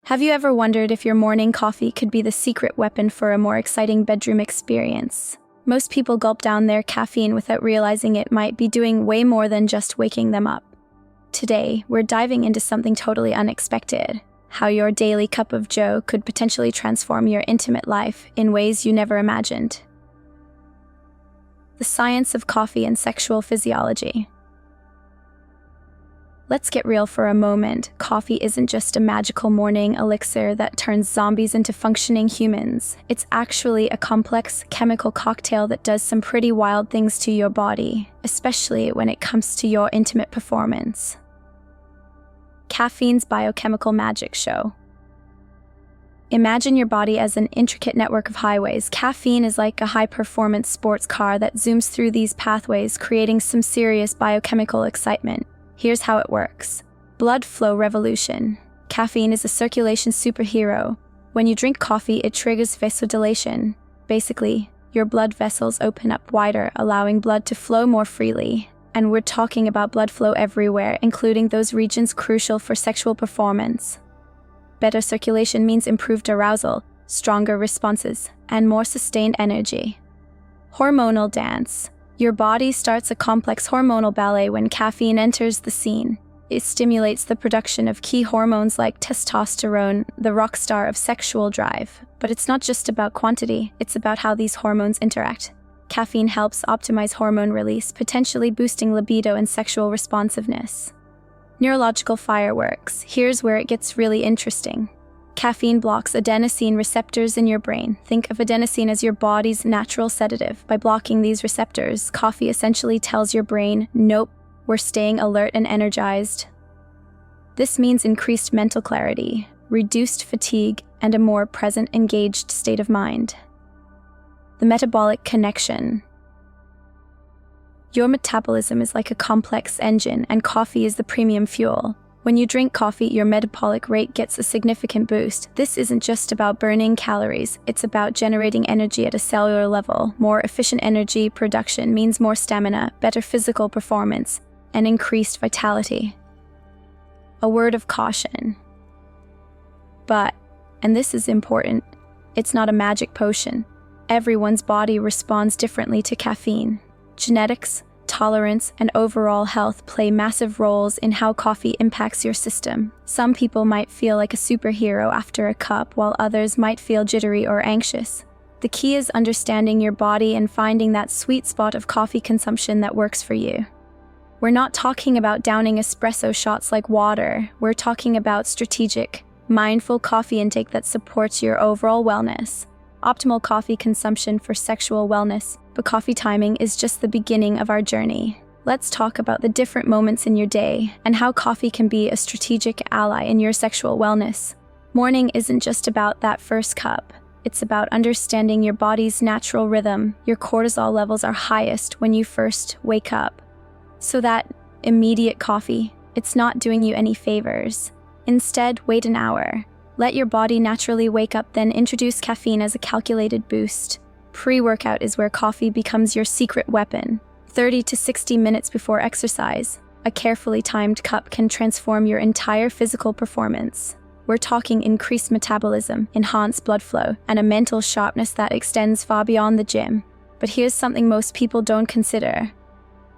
Have you ever wondered if your morning coffee could be the secret weapon for a more exciting bedroom experience? Most people gulp down their caffeine without realizing it might be doing way more than just waking them up. Today, we're diving into something totally unexpected: how your daily cup of joe could potentially transform your intimate life in ways you never imagined. The science of coffee and sexual physiology. Let's get real for a moment. Coffee isn't just a magical morning elixir that turns zombies into functioning humans. It's actually a complex chemical cocktail that does some pretty wild things to your body, especially when it comes to your intimate performance. Caffeine's biochemical magic show. Imagine your body as an intricate network of highways. Caffeine is like a high-performance sports car that zooms through these pathways, creating some serious biochemical excitement. Here's how it works. Blood flow revolution. Caffeine is a circulation superhero. When you drink coffee, it triggers vasodilation. Basically, your blood vessels open up wider, allowing blood to flow more freely. And we're talking about blood flow everywhere, including those regions crucial for sexual performance. Better circulation means improved arousal, stronger responses, and more sustained energy. Hormonal dance. Your body starts a complex hormonal ballet when caffeine enters the scene. It stimulates the production of key hormones like testosterone, the rock star of sexual drive. But it's not just about quantity, it's about how these hormones interact. Caffeine helps optimize hormone release, potentially boosting libido and sexual responsiveness. Neurological fireworks. Here's where it gets really interesting. Caffeine blocks adenosine receptors in your brain. Think of adenosine as your body's natural sedative. By blocking these receptors, coffee essentially tells your brain, nope, we're staying alert and energized. This means increased mental clarity, reduced fatigue, and a more present, engaged state of mind. The metabolic connection. Your metabolism is like a complex engine, and coffee is the premium fuel. When you drink coffee, your metabolic rate gets a significant boost. This isn't just about burning calories, it's about generating energy at a cellular level. More efficient energy production means more stamina, better physical performance, and increased vitality. A word of caution. But, and this is important, it's not a magic potion. Everyone's body responds differently to caffeine. Genetics, tolerance, and overall health play massive roles in how coffee impacts your system. Some people might feel like a superhero after a cup, while others might feel jittery or anxious. The key is understanding your body and finding that sweet spot of coffee consumption that works for you. We're not talking about downing espresso shots like water. We're talking about strategic, mindful coffee intake that supports your overall wellness. Optimal coffee consumption for sexual wellness, but coffee timing is just the beginning of our journey. Let's talk about the different moments in your day and how coffee can be a strategic ally in your sexual wellness. Morning isn't just about that first cup. It's about understanding your body's natural rhythm. Your cortisol levels are highest when you first wake up. So that immediate coffee, it's not doing you any favors. Instead, wait an hour. Let your body naturally wake up, then introduce caffeine as a calculated boost. Pre-workout is where coffee becomes your secret weapon. 30 to 60 minutes before exercise, a carefully timed cup can transform your entire physical performance. We're talking increased metabolism, enhanced blood flow, and a mental sharpness that extends far beyond the gym. But here's something most people don't consider.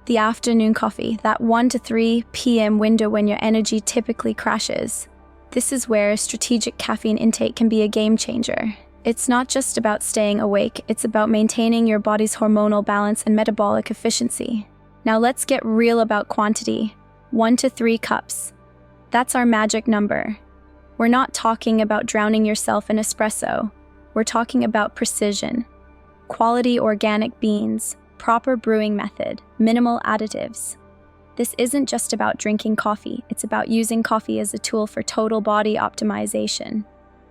The afternoon coffee, that 1 to 3 p.m. window when your energy typically crashes. This is where strategic caffeine intake can be a game changer. It's not just about staying awake, it's about maintaining your body's hormonal balance and metabolic efficiency. Now let's get real about quantity. 1 to 3 cups. That's our magic number. We're not talking about drowning yourself in espresso. We're talking about precision. Quality organic beans, proper brewing method, minimal additives. This isn't just about drinking coffee, it's about using coffee as a tool for total body optimization.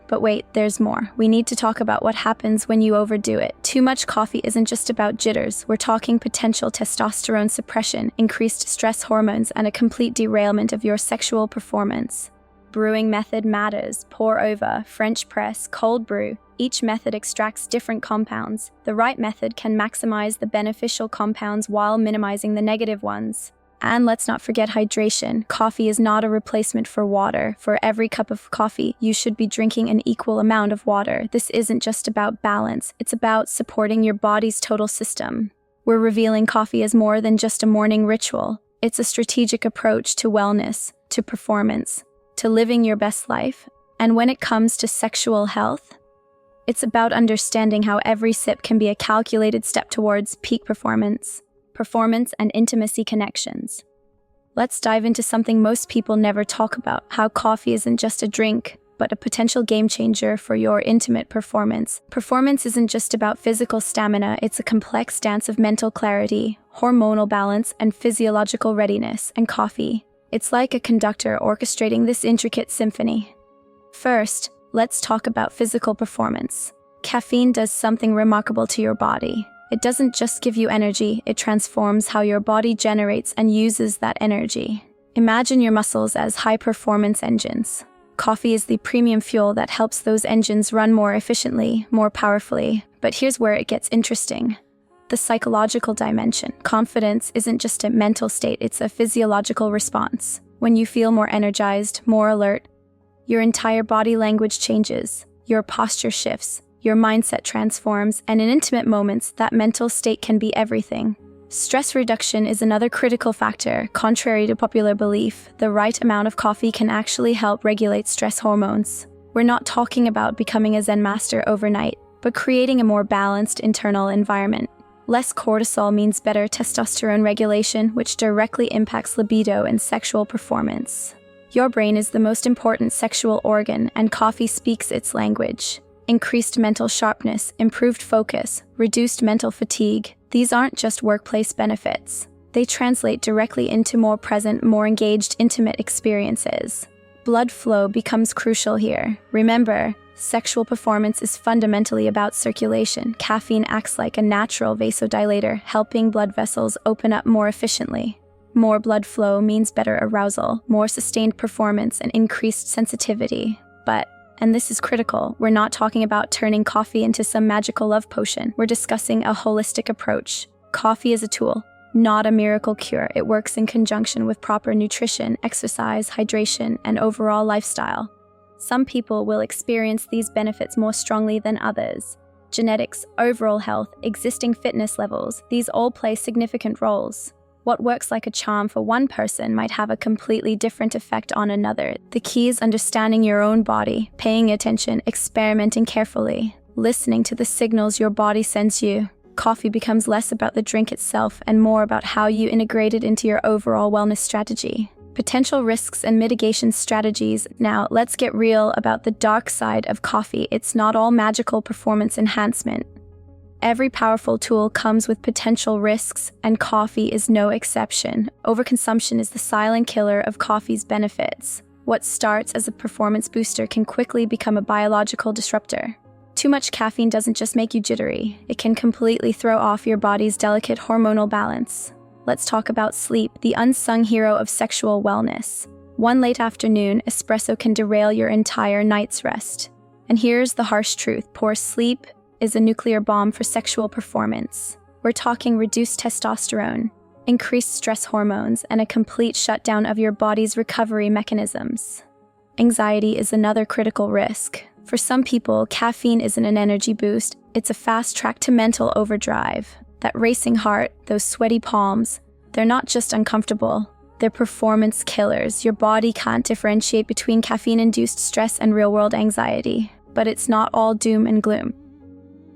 But wait, there's more. We need to talk about what happens when you overdo it. Too much coffee isn't just about jitters. We're talking potential testosterone suppression, increased stress hormones, and a complete derailment of your sexual performance. Brewing method matters. Pour over, French press, cold brew. Each method extracts different compounds. The right method can maximize the beneficial compounds while minimizing the negative ones. And let's not forget hydration. Coffee is not a replacement for water. For every cup of coffee, you should be drinking an equal amount of water. This isn't just about balance, it's about supporting your body's total system. We're revealing coffee as more than just a morning ritual. It's a strategic approach to wellness, to performance, to living your best life. And when it comes to sexual health, it's about understanding how every sip can be a calculated step towards peak performance and intimacy connections. Let's dive into something most people never talk about, how coffee isn't just a drink, but a potential game changer for your intimate performance. Performance isn't just about physical stamina, it's a complex dance of mental clarity, hormonal balance, and physiological readiness. And coffee, it's like a conductor orchestrating this intricate symphony. First, let's talk about physical performance. Caffeine does something remarkable to your body. It doesn't just give you energy, it transforms how your body generates and uses that energy. Imagine your muscles as high-performance engines. Coffee is the premium fuel that helps those engines run more efficiently, more powerfully. But here's where it gets interesting. The psychological dimension. Confidence isn't just a mental state, it's a physiological response. When you feel more energized, more alert, your entire body language changes, your posture shifts, your mindset transforms, and in intimate moments, that mental state can be everything. Stress reduction is another critical factor. Contrary to popular belief, the right amount of coffee can actually help regulate stress hormones. We're not talking about becoming a Zen master overnight, but creating a more balanced internal environment. Less cortisol means better testosterone regulation, which directly impacts libido and sexual performance. Your brain is the most important sexual organ, and coffee speaks its language. Increased mental sharpness, improved focus, reduced mental fatigue. These aren't just workplace benefits. They translate directly into more present, more engaged, intimate experiences. Blood flow becomes crucial here. Remember, sexual performance is fundamentally about circulation. Caffeine acts like a natural vasodilator, helping blood vessels open up more efficiently. More blood flow means better arousal, more sustained performance, and increased sensitivity. But and this is critical, we're not talking about turning coffee into some magical love potion. We're discussing a holistic approach. Coffee is a tool, not a miracle cure. It works in conjunction with proper nutrition, exercise, hydration, and overall lifestyle. Some people will experience these benefits more strongly than others. Genetics, overall health, existing fitness levels, these all play significant roles. What works like a charm for one person might have a completely different effect on another. The key is understanding your own body, paying attention, experimenting carefully, listening to the signals your body sends you. Coffee becomes less about the drink itself and more about how you integrate it into your overall wellness strategy. Potential risks and mitigation strategies. Now, let's get real about the dark side of coffee. It's not all magical performance enhancement. Every powerful tool comes with potential risks, and coffee is no exception. Overconsumption is the silent killer of coffee's benefits. What starts as a performance booster can quickly become a biological disruptor. Too much caffeine doesn't just make you jittery, it can completely throw off your body's delicate hormonal balance. Let's talk about sleep, the unsung hero of sexual wellness. One late afternoon espresso can derail your entire night's rest. And here's the harsh truth: poor sleep is a nuclear bomb for sexual performance. We're talking reduced testosterone, increased stress hormones, and a complete shutdown of your body's recovery mechanisms. Anxiety is another critical risk. For some people, caffeine isn't an energy boost, it's a fast track to mental overdrive. That racing heart, those sweaty palms, they're not just uncomfortable, they're performance killers. Your body can't differentiate between caffeine-induced stress and real-world anxiety. But it's not all doom and gloom.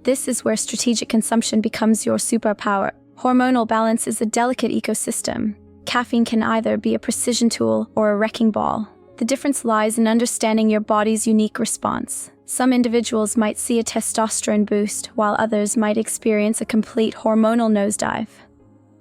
This is where strategic consumption becomes your superpower. Hormonal balance is a delicate ecosystem. Caffeine can either be a precision tool or a wrecking ball. The difference lies in understanding your body's unique response. Some individuals might see a testosterone boost, while others might experience a complete hormonal nosedive.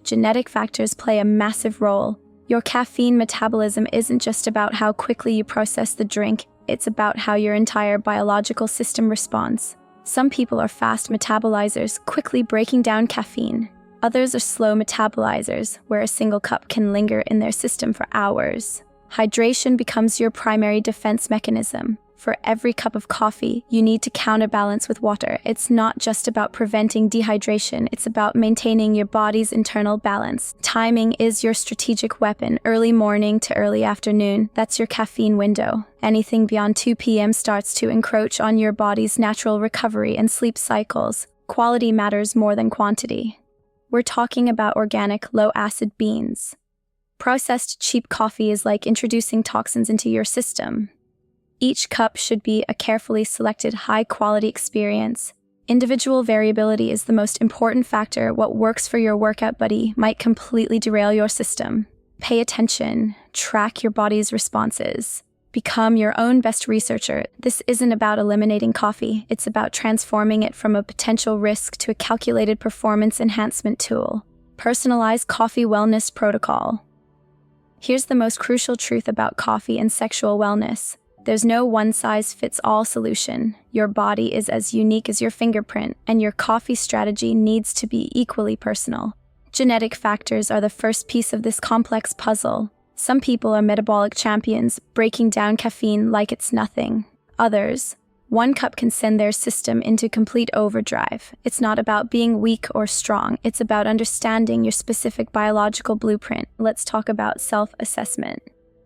Genetic factors play a massive role. Your caffeine metabolism isn't just about how quickly you process the drink, it's about how your entire biological system responds. Some people are fast metabolizers, quickly breaking down caffeine. Others are slow metabolizers, where a single cup can linger in their system for hours. Hydration becomes your primary defense mechanism. For every cup of coffee, you need to counterbalance with water. It's not just about preventing dehydration, it's about maintaining your body's internal balance. Timing is your strategic weapon. Early morning to early afternoon, that's your caffeine window. Anything beyond 2 p.m. starts to encroach on your body's natural recovery and sleep cycles. Quality matters more than quantity. We're talking about organic, low-acid beans. Processed cheap coffee is like introducing toxins into your system. Each cup should be a carefully selected, high-quality experience. Individual variability is the most important factor. What works for your workout buddy might completely derail your system. Pay attention, track your body's responses. Become your own best researcher. This isn't about eliminating coffee, it's about transforming it from a potential risk to a calculated performance enhancement tool. Personalized coffee wellness protocol. Here's the most crucial truth about coffee and sexual wellness. There's no one-size-fits-all solution. Your body is as unique as your fingerprint, and your coffee strategy needs to be equally personal. Genetic factors are the first piece of this complex puzzle. Some people are metabolic champions, breaking down caffeine like it's nothing. Others, 1 cup can send their system into complete overdrive. It's not about being weak or strong, it's about understanding your specific biological blueprint. Let's talk about self-assessment.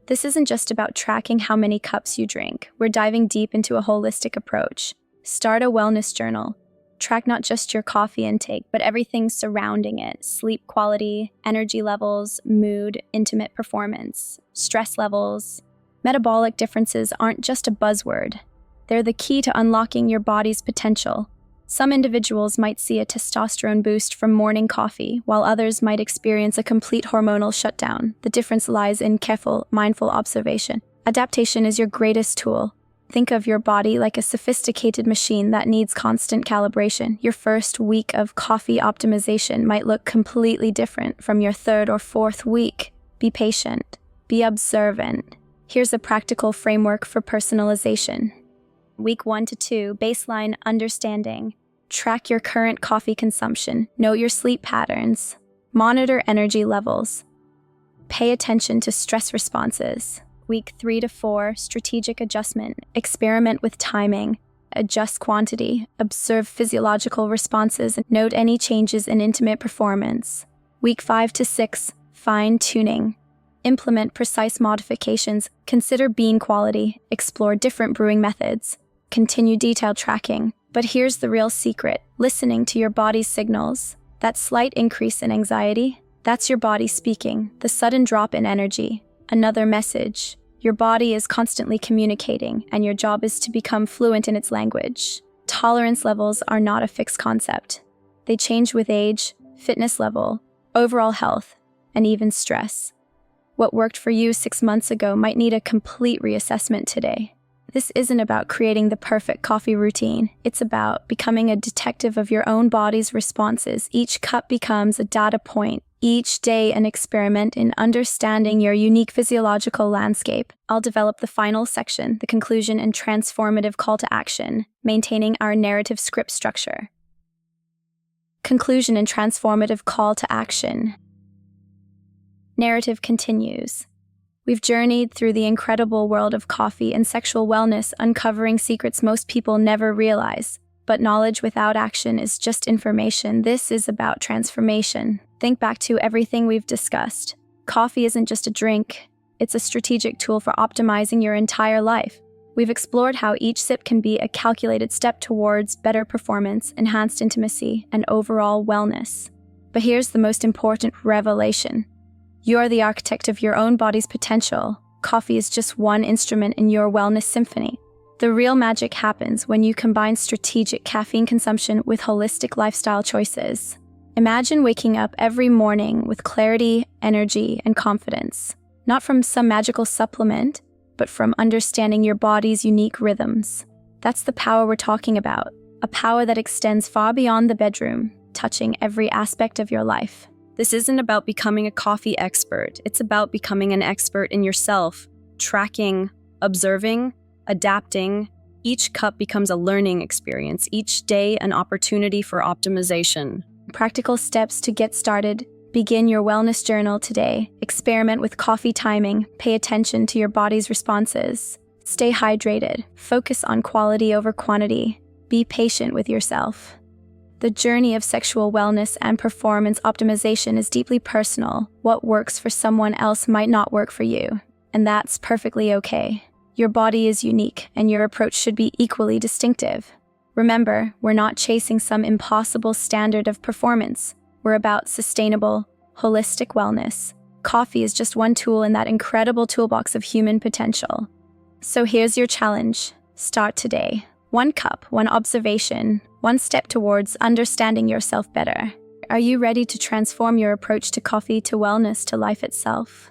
This isn't just about tracking how many cups you drink. We're diving deep into a holistic approach. Start a wellness journal. Track not just your coffee intake, but everything surrounding it. Sleep quality, energy levels, mood, intimate performance, stress levels. Metabolic differences aren't just a buzzword. They're the key to unlocking your body's potential. Some individuals might see a testosterone boost from morning coffee, while others might experience a complete hormonal shutdown. The difference lies in careful, mindful observation. Adaptation is your greatest tool. Think of your body like a sophisticated machine that needs constant calibration. Your first week of coffee optimization might look completely different from your 3rd or 4th week. Be patient. Be observant. Here's a practical framework for personalization. Week 1 to 2, baseline understanding. Track your current coffee consumption. Note your sleep patterns. Monitor energy levels. Pay attention to stress responses. Week 3 to 4, strategic adjustment. Experiment with timing. Adjust quantity. Observe physiological responses. Note any changes in intimate performance. Week 5 to 6, fine-tuning. Implement precise modifications. Consider bean quality. Explore different brewing methods. Continue detailed tracking. But here's the real secret. Listening to your body's signals. That slight increase in anxiety, that's your body speaking. The sudden drop in energy, another message. Your body is constantly communicating, and your job is to become fluent in its language. Tolerance levels are not a fixed concept. They change with age, fitness level, overall health, and even stress. What worked for you 6 months ago might need a complete reassessment today. This isn't about creating the perfect coffee routine. It's about becoming a detective of your own body's responses. Each cup becomes a data point. Each day an experiment in understanding your unique physiological landscape. I'll develop the final section, the conclusion and transformative call to action, maintaining our narrative script structure. Conclusion and transformative call to action. Narrative continues. We've journeyed through the incredible world of coffee and sexual wellness, uncovering secrets most people never realize. But knowledge without action is just information. This is about transformation. Think back to everything we've discussed. Coffee isn't just a drink, it's a strategic tool for optimizing your entire life. We've explored how each sip can be a calculated step towards better performance, enhanced intimacy, and overall wellness. But here's the most important revelation. You're the architect of your own body's potential. Coffee is just one instrument in your wellness symphony. The real magic happens when you combine strategic caffeine consumption with holistic lifestyle choices. Imagine waking up every morning with clarity, energy, and confidence. Not from some magical supplement, but from understanding your body's unique rhythms. That's the power we're talking about. A power that extends far beyond the bedroom, touching every aspect of your life. This isn't about becoming a coffee expert. It's about becoming an expert in yourself, tracking, observing, adapting. Each cup becomes a learning experience, each day an opportunity for optimization. Practical steps to get started. Begin your wellness journal today. Experiment with coffee timing. Pay attention to your body's responses. Stay hydrated, focus on quality over quantity, be patient with yourself. The journey of sexual wellness and performance optimization is deeply personal. What works for someone else might not work for you, and that's perfectly okay. Your body is unique, and your approach should be equally distinctive. Remember, we're not chasing some impossible standard of performance. We're about sustainable, holistic wellness. Coffee is just one tool in that incredible toolbox of human potential. So here's your challenge. Start today. 1 cup, 1 observation, 1 step towards understanding yourself better. Are you ready to transform your approach to coffee, to wellness, to life itself?